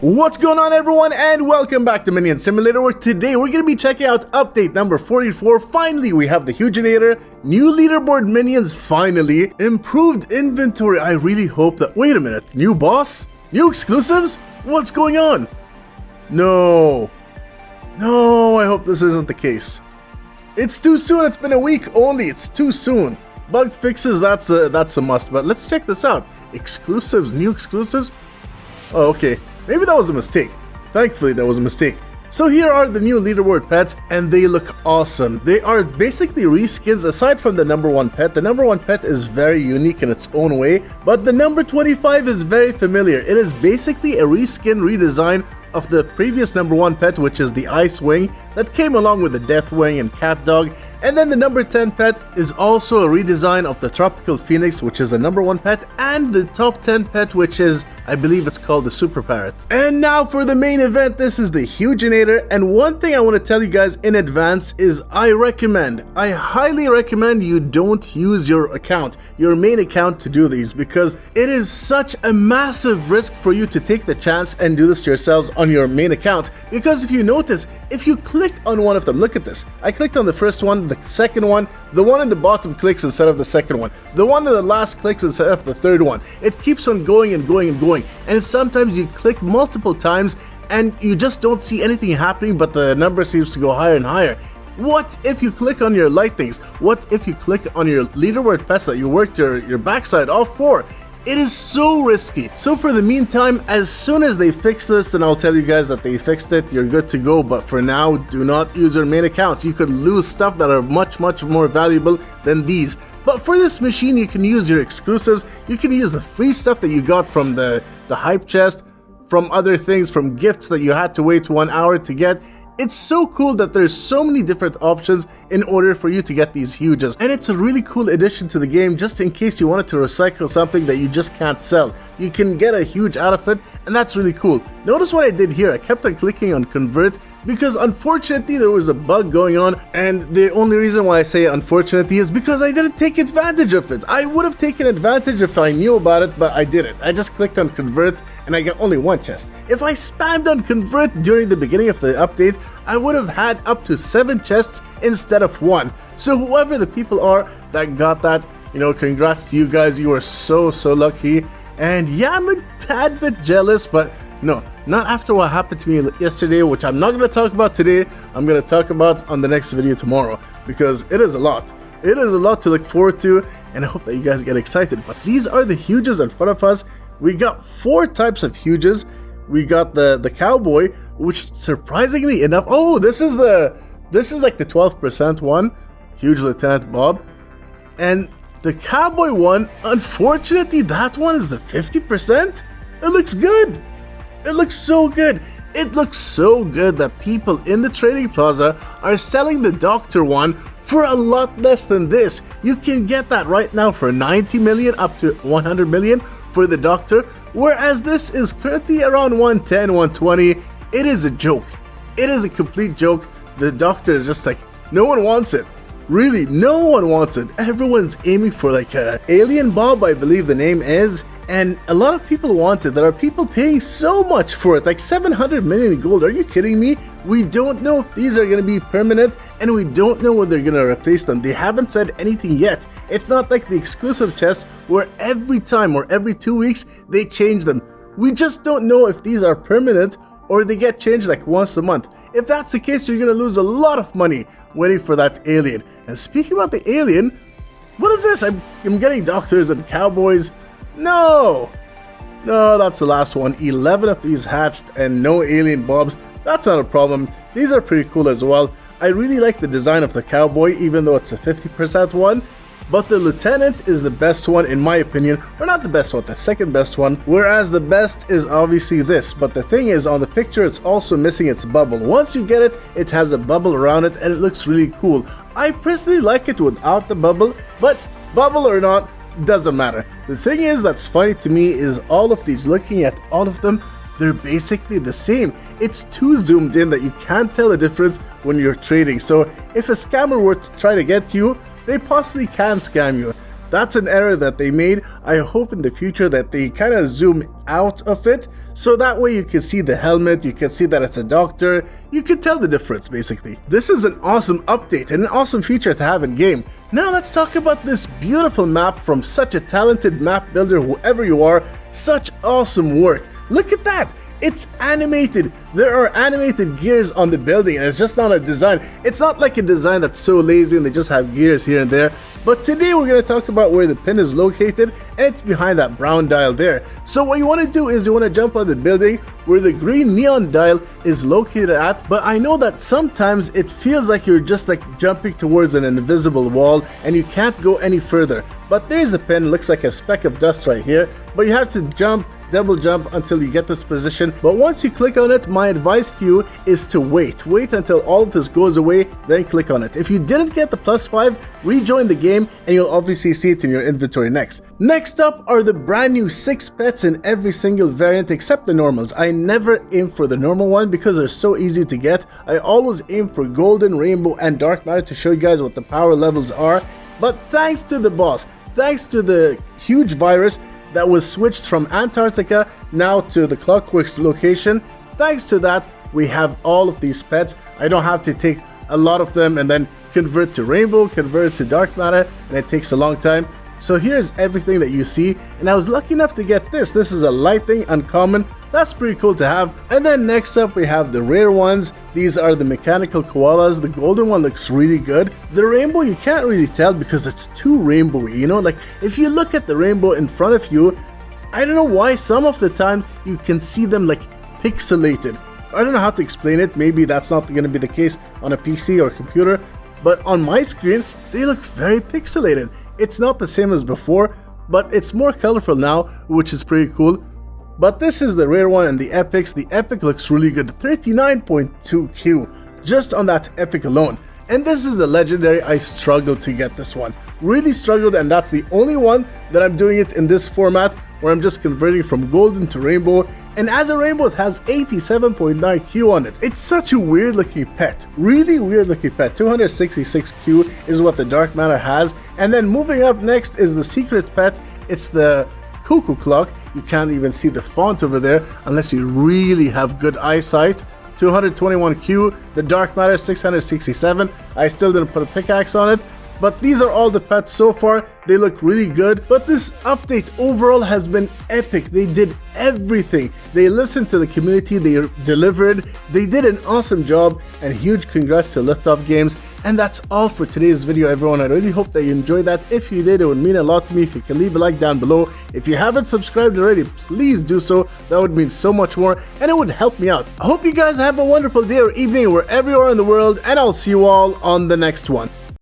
What's going on, everyone, and welcome back to Minion Simulator, where today we're going to be checking out update number 44. Finally, we have the Huginator, new leaderboard minions, finally, improved inventory. I really hope that... Wait a minute, new boss? New exclusives? What's going on? No, I hope this isn't the case. It's too soon. It's been a week only. It's too soon. Bug fixes, that's a must, but let's check this out. Exclusives, new exclusives? Oh, okay. Maybe that was a mistake. Thankfully, that was a mistake. So here are the new leaderboard pets, and they look awesome. They are basically reskins aside from the number 1 pet. The number 1 pet is very unique in its own way, but the number 25 is very familiar. It is basically a reskin redesign of the previous number 1 pet, which is the Ice Wing, that came along with the Death Wing and Cat Dog. And then the number 10 pet is also a redesign of the Tropical Phoenix, which is the number 1 pet, and the top 10 pet, which is, I believe it's called the Super Parrot. And now for the main event. This is the Huginator, and one thing I want to tell you guys in advance is I highly recommend you don't use your main account to do these, because it is such a massive risk for you to take the chance and do this yourselves on your main account. Because if you notice, if you click on one of them, look at this, I clicked on the first one, the second one, the one in the bottom clicks instead of the second one, the one in the last clicks instead of the third one. It keeps on going and going and going, and sometimes you click multiple times and you just don't see anything happening, but the number seems to go higher and higher. What if you click on your lightnings? What if you click on your leaderboard pets that you worked your backside off for? It is so risky. So for the meantime, as soon as they fix this, then I'll tell you guys that they fixed it, you're good to go. But for now, do not use your main accounts. You could lose stuff that are much more valuable than these. But for this machine, you can use your exclusives. You can use the free stuff that you got from the hype chest, from other things, from gifts that you had to wait 1 hour to get. It's so cool that there's so many different options in order for you to get these huges, and it's a really cool addition to the game just in case you wanted to recycle something that you just can't sell. You can get a huge out of it, and that's really cool. Notice what I did here. I kept on clicking on convert because unfortunately there was a bug going on, and the only reason why I say unfortunately is because I didn't take advantage of it. I would have taken advantage if I knew about it, but I didn't. I just clicked on convert and I got only 1 chest. If I spammed on convert during the beginning of the update, I would have had up to 7 chests instead of 1. So whoever the people are that got that, congrats to you guys. You are so lucky. And yeah, I'm a tad bit jealous, but no, not after what happened to me yesterday, which I'm not going to talk about today. I'm going to talk about on the next video tomorrow, because it is a lot. It is a lot to look forward to, and I hope that you guys get excited. But these are the huges in front of us. We got 4 types of huges. We got the cowboy, which surprisingly enough, oh, this is like the 12% one, Huge Lieutenant Bob. And the cowboy one, unfortunately, that one is the 50%. It looks good. It looks so good. It looks so good that people in the trading plaza are selling the doctor one for a lot less than this. You can get that right now for 90 million up to 100 million for the doctor, whereas this is currently around 110, 120. It is a joke. It is a complete joke. The doctor is just like, no one wants it. Really, no one wants it. Everyone's aiming for like a Alien Bob, I believe the name is. And a lot of people want it. There are people paying so much for it, like 700 million in gold. Are you kidding me? We don't know if these are going to be permanent, and we don't know when they're going to replace them. They haven't said anything yet. It's not like the exclusive chests where every time or every 2 weeks they change them. We just don't know if these are permanent or they get changed like once a month. If that's the case, you're going to lose a lot of money waiting for that alien. And speaking about the alien, what is this? I'm getting doctors and cowboys. No, that's the last one. 11 of these hatched and no alien bobs. That's not a problem. These are pretty cool as well. I really like the design of the cowboy, even though it's a 50% one. But the lieutenant is the best one in my opinion, or not the best one, the second best one, whereas the best is obviously this. But the thing is, on the picture it's also missing its bubble. Once you get it, it has a bubble around it and it looks really cool. I personally like it without the bubble, but bubble or not, doesn't matter. The thing is that's funny to me is all of these, looking at all of them, they're basically the same. It's too zoomed in that you can't tell a difference when you're trading. So if a scammer were to try to get you, they possibly can scam you. That's an error that they made. I hope in the future that they kind of zoom out of it, so that way you can see the helmet, you can see that it's a doctor, you can tell the difference basically. This is an awesome update and an awesome feature to have in game. Now let's talk about this beautiful map from such a talented map builder, whoever you are. Such awesome work. Look at that. It's animated. There are animated gears on the building, and it's just not a design. It's not like a design that's so lazy and they just have gears here and there. But today we're going to talk about where the pin is located, and it's behind that brown dial there. So what you want to do is you want to jump on the building where the green neon dial is located at. But I know that sometimes it feels like you're just like jumping towards an invisible wall and you can't go any further. But there's a pin, looks like a speck of dust right here, but you have to jump, double jump until you get this position. But once you click on it, my advice to you is to wait until all of this goes away, then click on it. If you didn't get the +5, rejoin the game and you'll obviously see it in your inventory next. Next up are the brand new 6 pets in every single variant except the normals. I never aim for the normal one because they're so easy to get. I always aim for golden, rainbow and dark matter to show you guys what the power levels are. But thanks to the boss, thanks to the huge virus that was switched from Antarctica now to the Clockworks location, thanks to that we have all of these pets. I don't have to take a lot of them and then convert to rainbow, convert to dark matter, and it takes a long time. So here's everything that you see, and I was lucky enough to get this. This is a lightning uncommon. That's pretty cool to have. And then next up we have the rare ones. These are the mechanical koalas. The golden one looks really good. The rainbow you can't really tell because it's too rainbowy, you know, like if you look at the rainbow in front of you, I don't know why some of the time you can see them like pixelated. I don't know how to explain it. Maybe that's not going to be the case on a PC or computer, but on my screen they look very pixelated. It's not the same as before, but it's more colorful now, which is pretty cool. But this is the rare one and the epics. The epic looks really good, 39.2Q just on that epic alone. And this is the legendary. I struggled to get this one, really struggled, and that's the only one that I'm doing it in this format where I'm just converting from golden to rainbow. And as a rainbow it has 87.9Q on it. It's such a weird looking pet, really weird looking pet. 266Q is what the dark matter has. And then moving up next is the secret pet. It's the cuckoo clock. You can't even see the font over there unless you really have good eyesight. 221Q, the dark matter 667. I still didn't put a pickaxe on it, but these are all the pets so far. They look really good, but this update overall has been epic. They did everything. They listened to the community, they delivered, they did an awesome job, and huge congrats to Liftoff Games. And that's all for today's video, everyone. I really hope that you enjoyed that. If you did, it would mean a lot to me if you can leave a like down below. If you haven't subscribed already, please do so. That would mean so much more and it would help me out. I hope you guys have a wonderful day or evening wherever you are in the world, and I'll see you all on the next one.